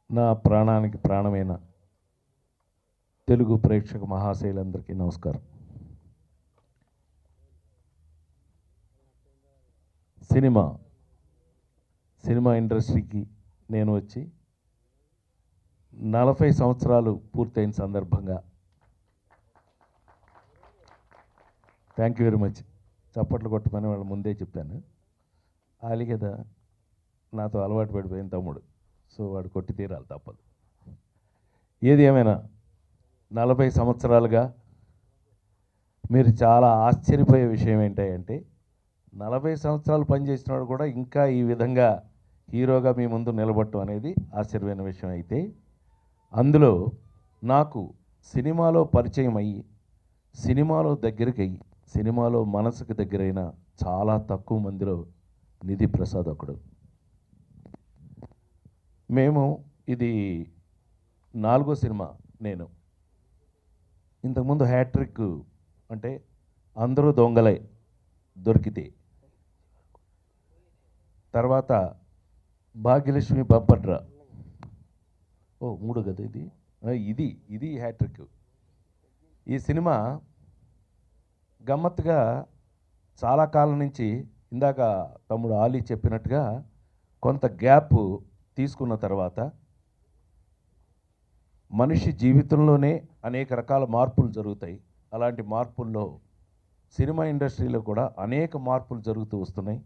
నా ప్రాణానికి ప్రాణమైన తెలుగు ప్రేక్షక మహాశైలందరికీ నమస్కారం. సినిమా ఇండస్ట్రీకి నేను వచ్చి 40 సంవత్సరాలు పూర్తయిన సందర్భంగా థ్యాంక్ యూ వెరీ మచ్. చప్పట్లు కొట్టమని వాళ్ళు ముందే చెప్పాను. ఆలి కదా నాతో అలవాటు పడిపోయిన తమ్ముడు, సో వాడు కొట్టి తీరాలి, తప్పదు. ఏది ఏమైనా 40 సంవత్సరాలుగా మీరు చాలా ఆశ్చర్యపోయే విషయం ఏంటంటే 40 సంవత్సరాలు పనిచేసినాడు కూడా ఇంకా ఈ విధంగా హీరోగా మీ ముందు నిలబడటం అనేది ఆశ్చర్యమైన విషయం. అయితే అందులో నాకు సినిమాలో పరిచయం అయ్యి సినిమాలో దగ్గరికి అయ్యి సినిమాలో మనసుకు దగ్గరైన చాలా తక్కువ మందిలో నిధి ప్రసాద్ ఒకడు. మేము ఇది 4వ సినిమా. నేను ఇంతకుముందు హ్యాట్రిక్ అంటే అందరూ దొంగలే దొరికితే, తర్వాత భాగ్యలక్ష్మి బంపడ్రా, 3 కదా ఇది హ్యాట్రిక్. ఈ సినిమా గమ్మత్తుగా చాలా కాలం నుంచి ఇందాక తమ్ముడు ఆలీ చెప్పినట్టుగా కొంత గ్యాప్ తీసుకున్న తర్వాత మనిషి జీవితంలోనే అనేక రకాల మార్పులు జరుగుతాయి. అలాంటి మార్పుల్లో సినిమా ఇండస్ట్రీలో కూడా అనేక మార్పులు జరుగుతూ వస్తున్నాయి.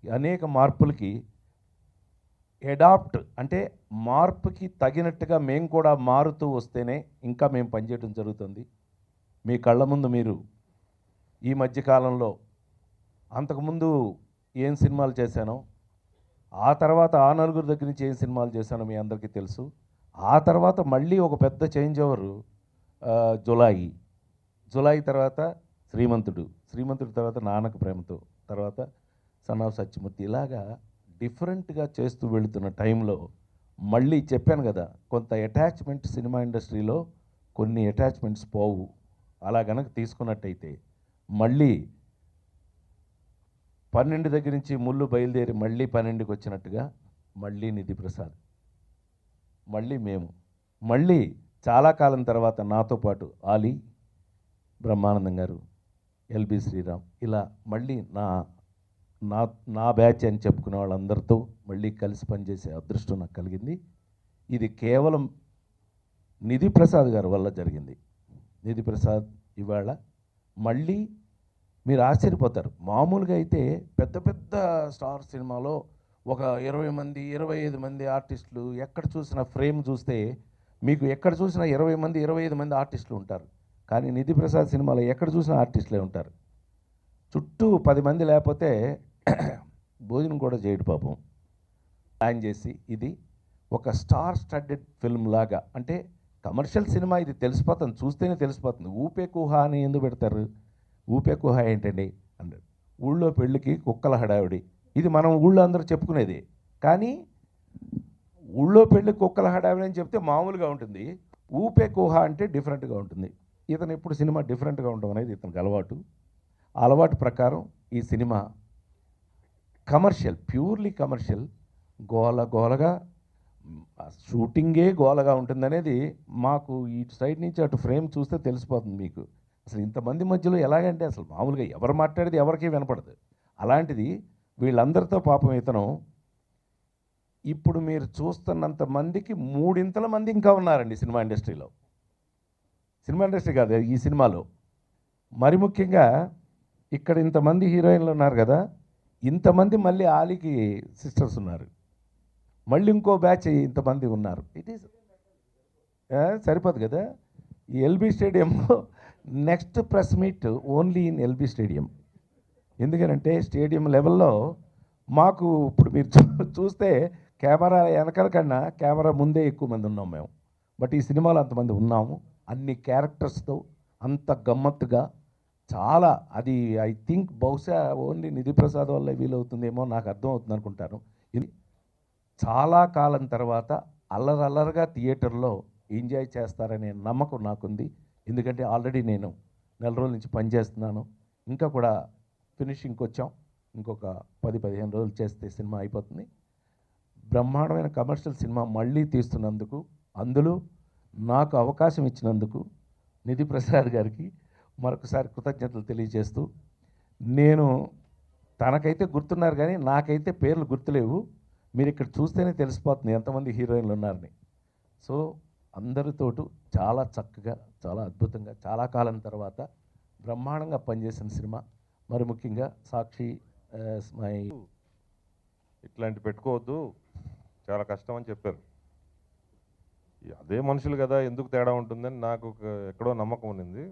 అనేక మార్పులకి అడాప్ట్ అంటే మార్పుకి తగినట్టుగా మేము కూడా మారుతూ వస్తేనే ఇంకా మేము పనిచేయడం జరుగుతుంది. మీ కళ్ళ ముందు మీరు ఈ మధ్యకాలంలో అంతకుముందు ఏం సినిమాలు చేశానో, ఆ తర్వాత ఆ నలుగురు దగ్గర నుంచి ఏం సినిమాలు చేశానో మీ అందరికీ తెలుసు. ఆ తర్వాత మళ్ళీ ఒక పెద్ద చేంజ్ ఓవరు జులాయి తర్వాత శ్రీమంతుడు తర్వాత నాన్నకు ప్రేమతో, తర్వాత సన్ ఆఫ్ సత్యమూర్తి, ఇలాగా డిఫరెంట్గా చేస్తూ వెళుతున్న టైంలో మళ్ళీ చెప్పాను కదా, కొంత అటాచ్మెంట్ సినిమా ఇండస్ట్రీలో కొన్ని అటాచ్మెంట్స్ పోవు. అలా గనక తీసుకున్నట్టయితే మళ్ళీ 12 దగ్గర నుంచి ముళ్ళు బయలుదేరి మళ్ళీ 12కి వచ్చినట్టుగా మళ్ళీ నిధి ప్రసాద్, మళ్ళీ మేము, మళ్ళీ చాలా కాలం తర్వాత నాతో పాటు ఆలీ, బ్రహ్మానందం గారు, ఎల్బి శ్రీరామ్, ఇలా మళ్ళీ నా బ్యాచ్ అని చెప్పుకునే వాళ్ళందరితో మళ్ళీ కలిసి పనిచేసే అదృష్టం నాకు కలిగింది. ఇది కేవలం నిధి ప్రసాద్ గారి వల్ల జరిగింది. నిధి ప్రసాద్ ఇవాళ మళ్ళీ మీరు ఆశ్చర్యపోతారు. మామూలుగా అయితే పెద్ద పెద్ద స్టార్ సినిమాలో ఒక 20 మంది 25 మంది ఆర్టిస్టులు, ఎక్కడ చూసినా ఫ్రేమ్ చూస్తే మీకు ఎక్కడ చూసినా 20 మంది 25 మంది ఆర్టిస్టులు ఉంటారు. కానీ నిధి ప్రసాద్ సినిమాలో ఎక్కడ చూసినా ఆర్టిస్టులే ఉంటారు. చుట్టూ 10 మంది లేకపోతే భోజనం కూడా చేయడు పాపం. ప్లాన్ చేసి ఇది ఒక స్టార్ స్టడెడ్ ఫిల్మ్ లాగా, అంటే కమర్షియల్ సినిమా ఇది తెలిసిపోతుంది, చూస్తేనే తెలిసిపోతుంది. ఊపే కుహ అని ఎందుకు పెడతారు? ఊపే కుహ ఏంటండి అన్నాడు. ఊళ్ళో పెళ్ళికి కుక్కల హడావిడి, ఇది మనం ఊళ్ళో అందరూ చెప్పుకునేది. కానీ ఊళ్ళో పెళ్ళి కుక్కల హడావిడి అని చెప్తే మామూలుగా ఉంటుంది. ఊపే కుహ అంటే డిఫరెంట్గా ఉంటుంది. ఇతను ఎప్పుడు సినిమా డిఫరెంట్గా ఉండడం అనేది ఇతనికి అలవాటు. ఆ అలవాటు ప్రకారం ఈ సినిమా కమర్షియల్, ప్యూర్లీ కమర్షియల్, గోలగా షూటింగే గోలగా ఉంటుందనేది మాకు ఈ సైడ్ నుంచి అటు ఫ్రేమ్ చూస్తే తెలిసిపోతుంది మీకు. అసలు ఇంతమంది మధ్యలో ఎలాగంటే అసలు మామూలుగా ఎవరు మాట్లాడేది ఎవరికీ వినపడదు. అలాంటిది వీళ్ళందరితో పాపం ఇతను ఇప్పుడు మీరు చూస్తున్నంత మందికి 3 మంది ఇంకా ఉన్నారండి సినిమా ఇండస్ట్రీలో. సినిమా ఇండస్ట్రీ కాదు, ఈ సినిమాలో మరి ముఖ్యంగా ఇక్కడ ఇంతమంది హీరోయిన్లు ఉన్నారు కదా, ఇంతమంది మళ్ళీ ఆలీకి సిస్టర్స్ ఉన్నారు, మళ్ళీ ఇంకో బ్యాచ్ ఇంతమంది ఉన్నారు. ఇట్ ఈస్ సరిపోదు కదా. ఈ ఎల్బీ స్టేడియంలో next press meet only in LB stadium. ఎందుకనంటే స్టేడియం లెవెల్లో మాకు ఇప్పుడు మీరు చూస్తే కెమెరా వెనకాల కన్నా కెమెరా ముందే ఎక్కువ మంది ఉన్నాం మేము. బట్ ఈ సినిమాలో అంతమంది ఉన్నాము, అన్ని క్యారెక్టర్స్తో అంత గమ్మత్తుగా చాలా. అది ఐ థింక్ బహుశా ఓన్లీ నిధి ప్రసాద్ వల్ల వీలవుతుందేమో నాకు అర్థం అవుతుంది అనుకుంటాను. ఇది చాలా కాలం తర్వాత అల్లరల్లరగా థియేటర్లో ఎంజాయ్ చేస్తారనే నమ్మకం నాకుంది. ఎందుకంటే ఆల్రెడీ నేను 4 రోజుల నుంచి పనిచేస్తున్నాను, ఇంకా కూడా ఫినిషింగ్కి వచ్చాం. ఇంకొక 10-15 రోజులు చేస్తే సినిమా అయిపోతుంది. బ్రహ్మాండమైన కమర్షియల్ సినిమా మళ్ళీ తీస్తున్నందుకు, అందులో నాకు అవకాశం ఇచ్చినందుకు నిధి ప్రసాద్ గారికి మరొకసారి కృతజ్ఞతలు తెలియజేస్తూ, నేను తనకైతే గుర్తున్నారు కానీ నాకైతే పేర్లు గుర్తులేవు. మీరు ఇక్కడ చూస్తేనే తెలిసిపోతుంది ఎంతమంది హీరోయిన్లు ఉన్నారని. సో అందరితోటి చాలా చక్కగా, చాలా అద్భుతంగా, చాలా కాలం తర్వాత బ్రహ్మాండంగా పనిచేసిన సినిమా. మరి ముఖ్యంగా సాక్షి మై ఇట్లాంటి పెట్టుకోవద్దు, చాలా కష్టం అని చెప్పారు. అదే మనుషులు కదా, ఎందుకు తేడా ఉంటుందని నాకు ఎక్కడో నమ్మకం ఉన్నింది.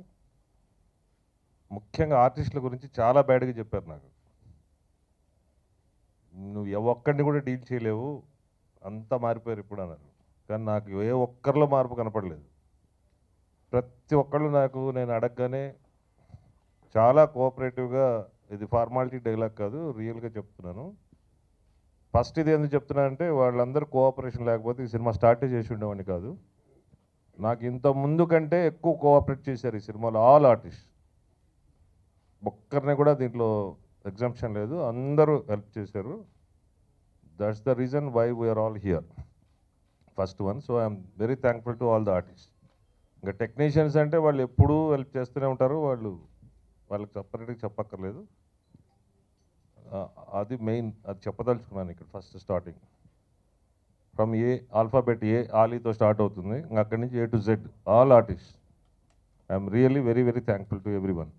ముఖ్యంగా ఆర్టిస్టుల గురించి చాలా బ్యాడ్గా చెప్పారు నాకు. నువ్వు ఒక్కడిని కూడా డీల్ చేయలేవు, అంతా మారిపోయారు ఇప్పుడు అన్నారు. కానీ నాకు ఏ ఒక్కరిలో మార్పు కనపడలేదు. ప్రతి ఒక్కళ్ళు నాకు నేను అడగగానే చాలా కోఆపరేటివ్గా, ఇది ఫార్మాలిటీ డైలాగ్ కాదు, రియల్గా చెప్తున్నాను. ఫస్ట్ ఇది ఎందుకు చెప్తున్నానంటే, వాళ్ళందరూ కోఆపరేషన్ లేకపోతే ఈ సినిమా స్టార్టే చేసి ఉండేవాడిని కాదు. నాకు ఇంత ముందు కంటే ఎక్కువ కోఆపరేట్ చేశారు ఈ సినిమాలో ఆల్ ఆర్టిస్ట్. ఒక్కరిని కూడా దీంట్లో ఎగ్జామ్షన్ లేదు, అందరూ హెల్ప్ చేశారు. That's the reason why we're all here, first one. So I'm very thankful to all the artist. ఇంకా టెక్నీషియన్స్ అంటే వాళ్ళు ఎప్పుడూ హెల్ప్ చేస్తూనే ఉంటారు, వాళ్ళకి సపరేట్గా చెప్పక్కర్లేదు. అది మెయిన్, అది చెప్పదలుచుకున్నాను ఇక్కడ ఫస్ట్ స్టార్టింగ్. ఫ్రమ్ ఆల్ఫాబెట్ ఆలీతో స్టార్ట్ అవుతుంది, ఇంకా అక్కడి నుంచి A to Z all artist. I'm really very very thankful to everyone.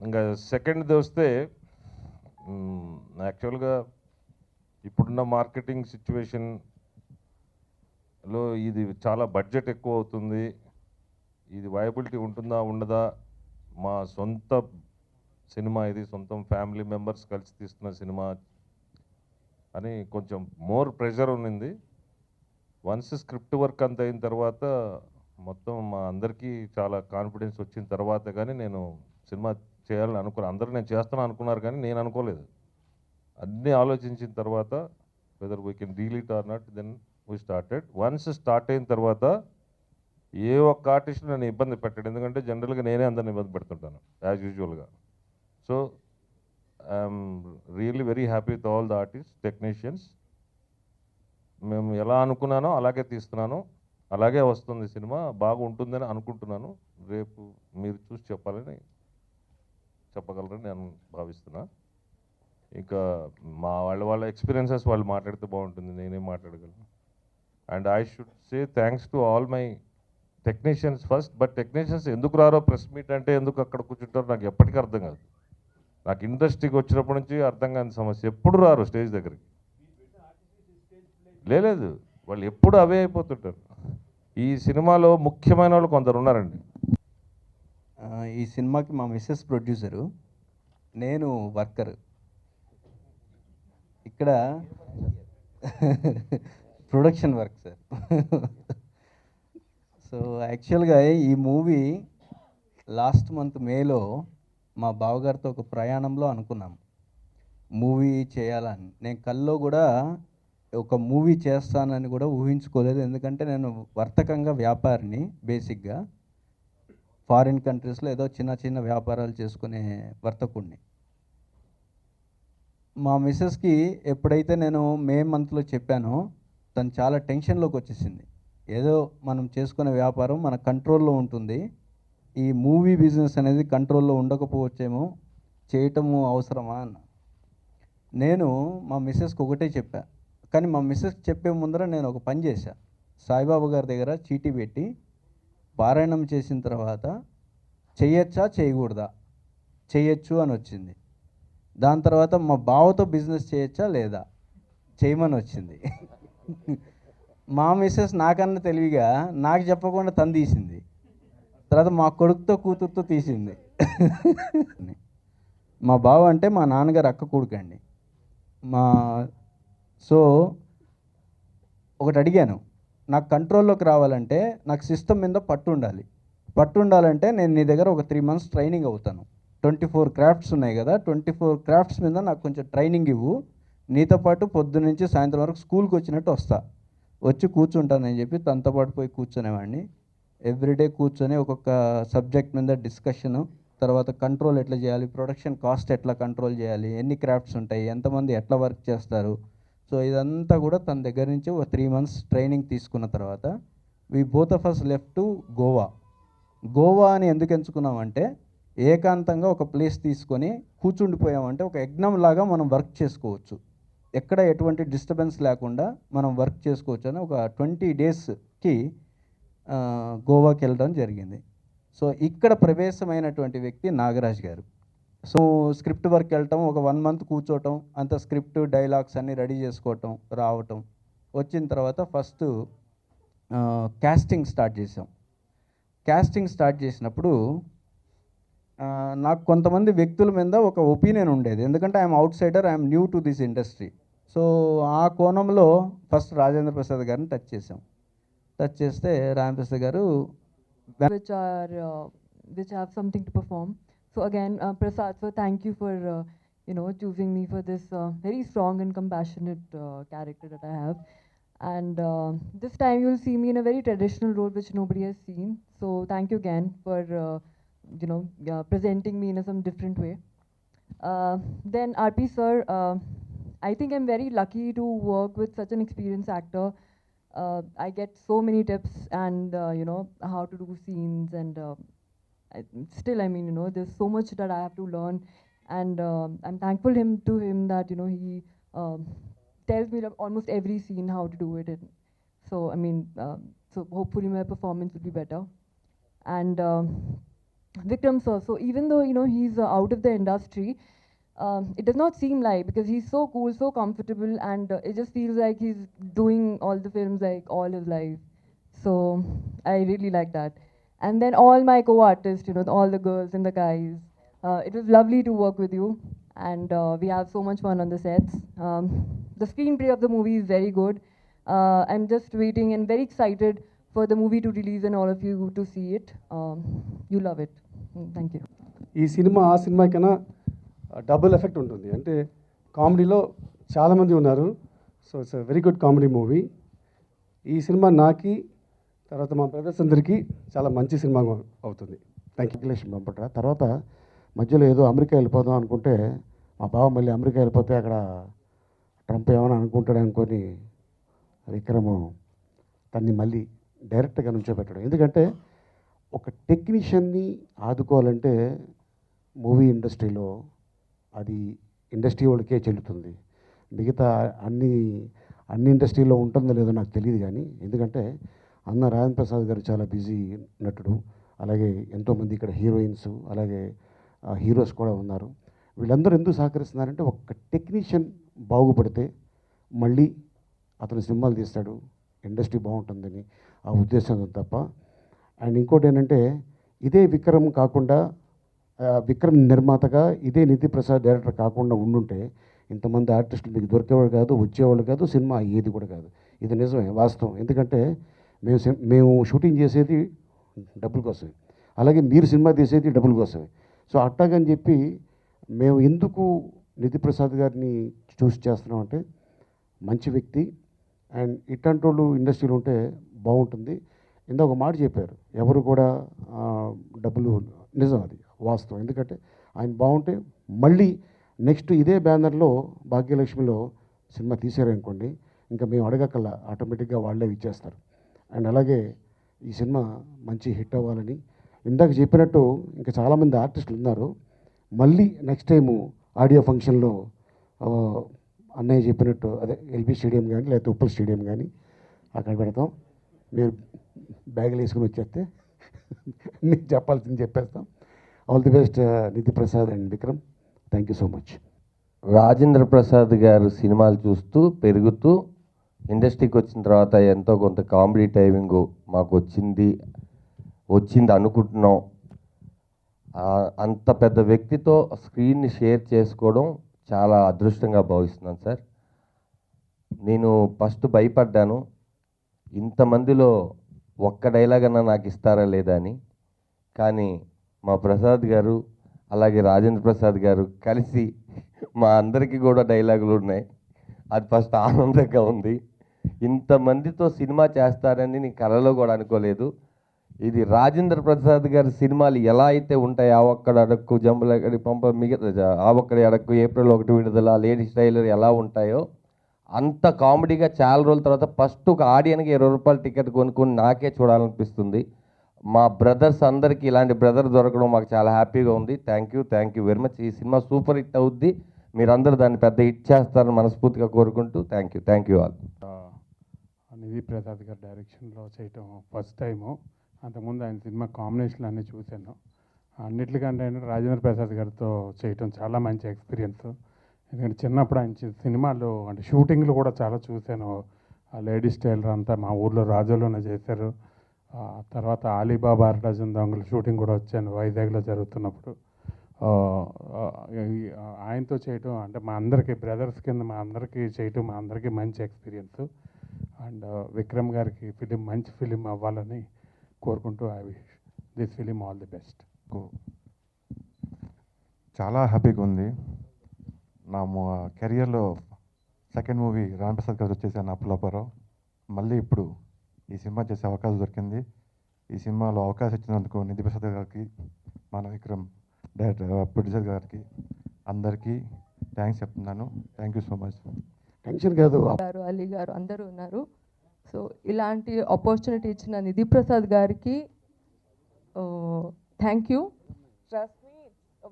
ఇంకా సెకండ్ది వస్తే, యాక్చువల్గా ఇప్పుడున్న మార్కెటింగ్ సిచ్యువేషన్లో ఇది చాలా బడ్జెట్ ఎక్కువ అవుతుంది, ఇది వయబిలిటీ ఉంటుందా ఉండదా, మా సొంత సినిమా ఇది, సొంతం ఫ్యామిలీ మెంబర్స్ కలిసి తీస్తున్న సినిమా అని కొంచెం మోర్ ప్రెషర్ ఉన్నింది. వన్స్ స్క్రిప్ట్ వర్క్ అంత అయిన తర్వాత మొత్తం మా అందరికీ చాలా కాన్ఫిడెన్స్ వచ్చిన తర్వాత కానీ నేను సినిమా చేయాలని అనుకున్నాను. అందరూ నేను చేస్తాను అనుకున్నారు కానీ నేను అనుకోలేదు. అన్నీ ఆలోచించిన తర్వాత whether we can deal it or not, then we started. Once start అయిన తర్వాత ఏ ఒక్క ఆర్టిస్ట్ నన్ను ఇబ్బంది పెట్టాడు, ఎందుకంటే జనరల్గా నేనే అందరిని ఇబ్బంది పెడుతుంటాను యాజ్ యూజువల్గా. So I'm really very happy with all the artist, technicians. మేము ఎలా అనుకున్నానో అలాగే తీస్తున్నాను, అలాగే వస్తుంది సినిమా, బాగుంటుందని అనుకుంటున్నాను. రేపు మీరు చూసి చెప్పగలరని నేను భావిస్తున్నా. ఇంకా మా వాళ్ళ ఎక్స్పీరియన్సెస్ వాళ్ళు మాట్లాడితే బాగుంటుంది, నేనేం మాట్లాడగలను. And I should say thanks to all my technicians first. But technicians ఎందుకు రారో ప్రెస్ మీట్ అంటే, ఎందుకు అక్కడ కూర్చుంటారో నాకు ఎప్పటికీ అర్థం కాదు. నాకు ఇండస్ట్రీకి వచ్చినప్పటి నుంచి అర్థం కాని సమస్య, ఎప్పుడు రారు స్టేజ్ దగ్గరికి. లేదు, వాళ్ళు ఎప్పుడు అవే అయిపోతుంటారు. ఈ సినిమాలో ముఖ్యమైన వాళ్ళు కొందరు ఉన్నారండి. ఈ సినిమాకి మా మిస్సెస్ ప్రొడ్యూసరు, నేను వర్కర్. ఇక్కడ ప్రొడక్షన్ వర్క్ సార్. సో యాక్చువల్గా ఈ మూవీ లాస్ట్ మంత్ మేలో మా బావగారితో ఒక ప్రయాణంలో అనుకున్నాం మూవీ చేయాలని. నేను కల్లో కూడా ఒక మూవీ చేస్తానని కూడా ఊహించుకోలేదు, ఎందుకంటే నేను వర్తకంగా వ్యాపారిని, బేసిక్గా ఫారిన్ కంట్రీస్లో ఏదో చిన్న చిన్న వ్యాపారాలు చేసుకునే వర్తకుడిని. మా మిస్సెస్కి ఎప్పుడైతే నేను మే మంత్లో చెప్పానో, తను చాలా టెన్షన్లోకి వచ్చేసింది. ఏదో మనం చేసుకునే వ్యాపారం మన కంట్రోల్లో ఉంటుంది, ఈ మూవీ బిజినెస్ అనేది కంట్రోల్లో ఉండకపోవచ్చేమో, చేయటము అవసరమా అన్న. నేను మా మిస్సెస్కి ఒకటే చెప్పా, కానీ మా మిస్సెస్కి చెప్పే ముందర నేను ఒక పని చేశా. సాయిబాబా గారి దగ్గర చీటీ పెట్టి పారాయణం చేసిన తర్వాత చెయ్యొచ్చా చేయకూడదా, చెయ్యొచ్చు అని వచ్చింది. దాని తర్వాత మా బావతో బిజినెస్ చేయొచ్చా లేదా, చేయమని వచ్చింది. మా మిస్సెస్ నాకన్నా తెలివిగా నాకు చెప్పకుండా తను తీసింది. తర్వాత మా కొడుకుతో కూతురుతో తీసింది. మా బావ అంటే మా నాన్నగారు అక్క కొడుకండి. సో ఒకటి అడిగాను, నాకు కంట్రోల్లోకి రావాలంటే నాకు సిస్టమ్ మీద పట్టు ఉండాలంటే నేను నీ దగ్గర ఒక 3 months ట్రైనింగ్ అవుతాను. 24 క్రాఫ్ట్స్ ఉన్నాయి కదా, 24 క్రాఫ్ట్స్ మీద నాకు కొంచెం ట్రైనింగ్ ఇవ్వు, నీతో పాటు పొద్దున్న నుంచి సాయంత్రం వరకు స్కూల్కి వచ్చినట్టు వచ్చి కూర్చుంటానని చెప్పి తనతో పాటు పోయి కూర్చునేవాడిని. ఎవ్రీడే కూర్చొని ఒక్కొక్క సబ్జెక్ట్ మీద డిస్కషను, తర్వాత కంట్రోల్ ఎట్లా చేయాలి, ప్రొడక్షన్ కాస్ట్ ఎట్లా కంట్రోల్ చేయాలి, ఎన్ని క్రాఫ్ట్స్ ఉంటాయి, ఎంతమంది ఎట్లా వర్క్ చేస్తారు. సో ఇదంతా కూడా తన దగ్గర నుంచి ఒక 3 months ట్రైనింగ్ తీసుకున్న తర్వాత we both of us left to Goa. Goa అని ఎందుకు ఎంచుకున్నామంటే ఏకాంతంగా ఒక ప్లేస్ తీసుకొని కూర్చుండిపోయామంటే ఒక యజ్ఞం లాగా మనం వర్క్ చేసుకోవచ్చు, ఎక్కడ ఎటువంటి డిస్టర్బెన్స్ లేకుండా మనం వర్క్ చేసుకోవచ్చు అని ఒక 20 daysకి గోవాకి వెళ్ళడం జరిగింది. సో ఇక్కడ ప్రవేశమైనటువంటి వ్యక్తి నాగరాజ్ గారు. సో స్క్రిప్ట్ వర్క్ వెళ్ళటం, ఒక 1 month కూర్చోవటం, అంత స్క్రిప్ట్ డైలాగ్స్ అన్నీ రెడీ చేసుకోవటం, రావటం. వచ్చిన తర్వాత ఫస్ట్ క్యాస్టింగ్ స్టార్ట్ చేసాం. క్యాస్టింగ్ స్టార్ట్ చేసినప్పుడు నాకు కొంతమంది వ్యక్తుల మీద ఒక ఒపీనియన్ ఉండేది, ఎందుకంటే I'm out cider, I'm new to this industry. So ఆ కోణంలో ఫస్ట్ రాజేంద్ర ప్రసాద్ గారిని టచ్ చేసాం. టచ్ చేస్తే రాజేంద్ర ప్రసాద్ గారు which have something to perform. So again, Prasad, sir, thank you for choosing me for this very strong and compassionate character that I have. And this time you'll see me in a very traditional role which nobody has seen. So thank you again for presenting me in some different way. Then RP sir, I think I'm very lucky to work with such an experienced actor. I get so many tips and how to do scenes, and still I mean there's so much that I have to learn, and I'm thankful to him that he tells me almost every scene how to do it. And so I mean so hopefully my performance will be better. And Vikram sir, so even though he's out of the industry, it does not seem like, because he's so cool, so comfortable, and it just feels like he's doing all the films like all his life. So I really like that. And then all my co-artists, all the girls and the guys, it was lovely to work with you, and we have so much fun on the sets. The screenplay of the movie is very good. I'm just waiting and very excited for the movie to release and all of you to see it. You love it. Thank you. ఈ cinema ఆ cinema కన్నా double effect ఉంటుంది. అంటే కామెడీలో చాలామంది ఉన్నారు, so it's very good comedy movie. ఈ cinema నాకి తర్వాత మా బ్రదర్స్ అందరికీ చాలా మంచి సినిమా అవుతుంది. Thank you. వెంకటేశ్వర పంపట తర్వాత మధ్యలో ఏదో అమెరికా వెళ్ళిపోదాం అనుకుంటే మా బావ మళ్ళీ అమెరికా వెళ్ళిపోతే అక్కడ ట్రంప్ ఏమైనా అనుకుంటాడు అనుకొని విక్రమ్ తన్ని మళ్ళీ డైరెక్ట్గా నుంచోబెట్టడం. ఎందుకంటే ఒక టెక్నీషియన్ని ఆదుకోవాలంటే మూవీ ఇండస్ట్రీలో అది ఇండస్ట్రీ వాళ్ళకే చెల్లుతుంది. మిగతా అన్ని ఇండస్ట్రీలో ఉంటుందో లేదో నాకు తెలియదు, కానీ ఎందుకంటే అన్న రాజేంద్ర ప్రసాద్ గారు చాలా బిజీ నటుడు, అలాగే ఎంతోమంది ఇక్కడ హీరోయిన్స్, అలాగే హీరోస్ కూడా ఉన్నారు. వీళ్ళందరూ ఎందుకు సహకరిస్తున్నారంటే ఒక టెక్నీషియన్ బాగుపడితే మళ్ళీ అతను సినిమాలు తీస్తాడు, ఇండస్ట్రీ బాగుంటుందని ఆ ఉద్దేశం తప్ప. అండ్ ఇంకోటి ఏంటంటే ఇదే విక్రమ్ కాకుండా విక్రమ్ నిర్మాతగా ఇదే నిధి ప్రసాద్ డైరెక్టర్ కాకుండా ఉండుంటే ఇంతమంది ఆర్టిస్టులు మీకు దొరికేవాళ్ళు కాదు, వచ్చేవాళ్ళు కాదు, సినిమా అయ్యేది కూడా కాదు. ఇది నిజమే, వాస్తవం. ఎందుకంటే మేము షూటింగ్ చేసేది డబ్బుల కోసమే, అలాగే మీరు సినిమా తీసేది డబ్బుల కోసమే. సో అట్టాగని చెప్పి మేము ఎందుకు నిధి ప్రసాద్ గారిని చూస్ చేస్తున్నామంటే మంచి వ్యక్తి, అండ్ ఇట్లాంటి వాళ్ళు ఇండస్ట్రీలో ఉంటే బాగుంటుంది. ఇందాక ఒక మాట చెప్పారు, ఎవరు కూడా డబ్బులు, నిజం, అది వాస్తవం. ఎందుకంటే ఆయన బాగుంటే మళ్ళీ నెక్స్ట్ ఇదే బ్యానర్లో భాగ్యలక్ష్మిలో సినిమా తీసారనుకోండి, ఇంకా మేము అడగకల్లా ఆటోమేటిక్గా వాళ్ళే ఇచ్చేస్తారు. అండ్ అలాగే ఈ సినిమా మంచి హిట్ అవ్వాలని ఇందాక చెప్పినట్టు ఇంకా చాలామంది ఆర్టిస్టులు ఉన్నారు. మళ్ళీ నెక్స్ట్ టైము ఆడియో ఫంక్షన్లో అన్నయ్య చెప్పినట్టు అదే ఎల్బీ స్టేడియం కానీ లేకపోతే ఉప్పల్ స్టేడియం కానీ అక్కడ పెడతాం. మీరు బ్యాగులు వేసుకుని వచ్చేస్తే మీకు చెప్పాల్సింది చెప్పేస్తాం. All the best Nidhi Prasad and Vikram. Thank you so much. Rajendra Prasad గారు సినిమాలు చూస్తూ పెరుగుతూ ఇండస్ట్రీకి వచ్చిన తర్వాత ఎంతో కొంత కామెడీ టైమింగ్ మాకు వచ్చింది అనుకుంటున్నాం. అంత పెద్ద వ్యక్తితో స్క్రీన్ని షేర్ చేసుకోవడం చాలా అదృష్టంగా భావిస్తున్నాను సార్. నేను ఫస్ట్ భయపడ్డాను, ఇంతమందిలో ఒక్క డైలాగ్ అన్నా నాకు ఇస్తారా లేదా అని. కానీ మా ప్రసాద్ గారు అలాగే రాజేంద్ర ప్రసాద్ గారు కలిసి మా అందరికీ కూడా డైలాగులు ఉన్నాయి. అది ఫస్ట్ ఆనందంగా ఉంది. ఇంతమందితో సినిమా చేస్తారని నేను కలలో కూడా అనుకోలేదు. ఇది రాజేంద్ర ప్రసాద్ గారి సినిమాలు ఎలా అయితే ఉంటాయి, ఆ ఒక్కడ అడక్కు, జంబలక్కడి పంప, మిగతా ఆ ఒక్కడి అడక్కు, ఏప్రిల్ 1 విడుదల, లేడీస్ ట్రైలర్ ఎలా ఉంటాయో అంత కామెడీగా చాలా రోజుల తర్వాత ఫస్ట్ ఒక ఆడియన్కి 20 రూపాయల టికెట్ కొనుక్కొని నాకే చూడాలనిపిస్తుంది. మా బ్రదర్స్ అందరికీ ఇలాంటి బ్రదర్ దొరకడం మాకు చాలా హ్యాపీగా ఉంది. Thank you very much. ఈ సినిమా సూపర్ హిట్ అవుద్ది. మీరందరూ దాన్ని పెద్ద హిట్ చేస్తారని మనస్ఫూర్తిగా కోరుకుంటూ థ్యాంక్ యూ ఆల్. నిధి ప్రసాద్ గారి డైరెక్షన్లో చేయటం ఫస్ట్ టైము. అంతకుముందు ఆయన సినిమా కాంబినేషన్లు అన్నీ చూశాను. అన్నిటికంటే రాజేంద్ర ప్రసాద్ గారితో చేయటం చాలా మంచి ఎక్స్పీరియన్స్. ఎందుకంటే చిన్నప్పుడు ఆయన సినిమాలు అంటే షూటింగ్లు కూడా చాలా చూశాను. లేడీస్ టైలర్ అంతా మా ఊర్లో రాజోలోనే చేశారు. తర్వాత అలీబాబా అరడజన్ దొంగలు షూటింగ్ కూడా వచ్చాను వైజాగ్లో జరుగుతున్నప్పుడు. ఆయనతో చేయటం అంటే మా అందరికీ బ్రదర్స్ కింద మా అందరికీ చేయటం మా అందరికీ మంచి ఎక్స్పీరియన్స్. అండ్ విక్రమ్ గారికి ఫిలిం మంచి ఫిలిం అవ్వాలని కోరుకుంటూ I wish this film all the best. చాలా హ్యాపీగా ఉంది. నా కెరియర్లో సెకండ్ మూవీ రాంప్రసాద్ గారు వచ్చేసాను అప్పులపారావు. మళ్ళీ ఇప్పుడు ఈ సినిమా చేసే అవకాశం దొరికింది. ఈ సినిమాలో అవకాశం ఇచ్చినందుకు నిధి ప్రసాద్ గారికి, మన విక్రమ్ డైరెక్టర్ ప్రొడ్యూసర్ గారికి అందరికీ థ్యాంక్స్ చెప్తున్నాను. Thank you so much. Tension కాదు, గారు అలీ గారు అందరూ ఉన్నారు. సో ఇలాంటి ఆపర్చునిటీ ఇచ్చిన నిధి ప్రసాద్ గారికి thank you. Trust me,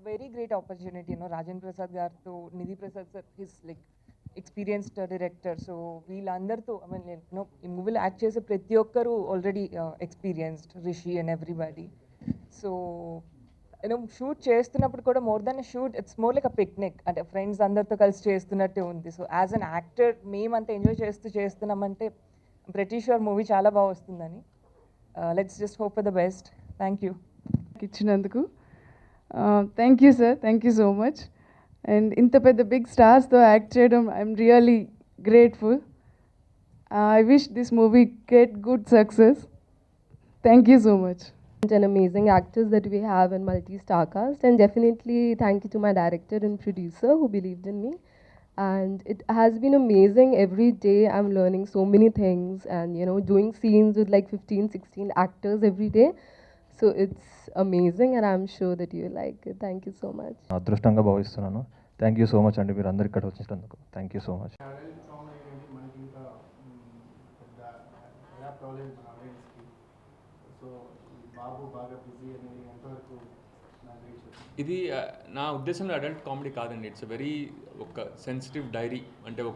very great opportunity. Rajendra Prasad గారితో Nidhi Prasad sir his like experienced director. So వీళ్ళందరితో ఈ మూవీలో యాక్ట్ చేసే ప్రతి ఒక్కరు already experienced, Rishi and everybody. So shoot చేస్తున్నప్పుడు కూడా more than shoot, it's more like a picnic. అంటే ఫ్రెండ్స్ అందరితో కలిసి చేస్తున్నట్టే ఉంది. సో యాజ్ అన్ యాక్టర్ మేమంతా ఎంజాయ్ చేస్తున్నామంటే ప్రతి షూర్ మూవీ చాలా బాగా వస్తుందని. Let's just hope for the best. Thank you ఇచ్చినందుకు. Thank you sir, thank you so much. And ఇంత పెద్ద బిగ్ స్టార్స్తో యాక్ట్ చేయడం I'm really grateful. I wish this movie get good success. Thank you so much. And amazing actors that we have in multi-star cast, and definitely thank you to my director and producer who believed in me. And it has been amazing. Every day I'm learning so many things, and doing scenes with like 15-16 actors every day. So it's amazing, and I'm sure that you like it. Thank you so much. అదృష్టంగా భావిస్తున్నాను. Thank you so much అండి, మీరు అందరు ఇక్కడ వచ్చినందుకు thank you so much. ఇది నా ఉద్దేశంలో అడల్ట్ కామెడీ కాదండి. ఇట్స్ వెరీ ఒక సెన్సిటివ్ డైరీ. అంటే ఒక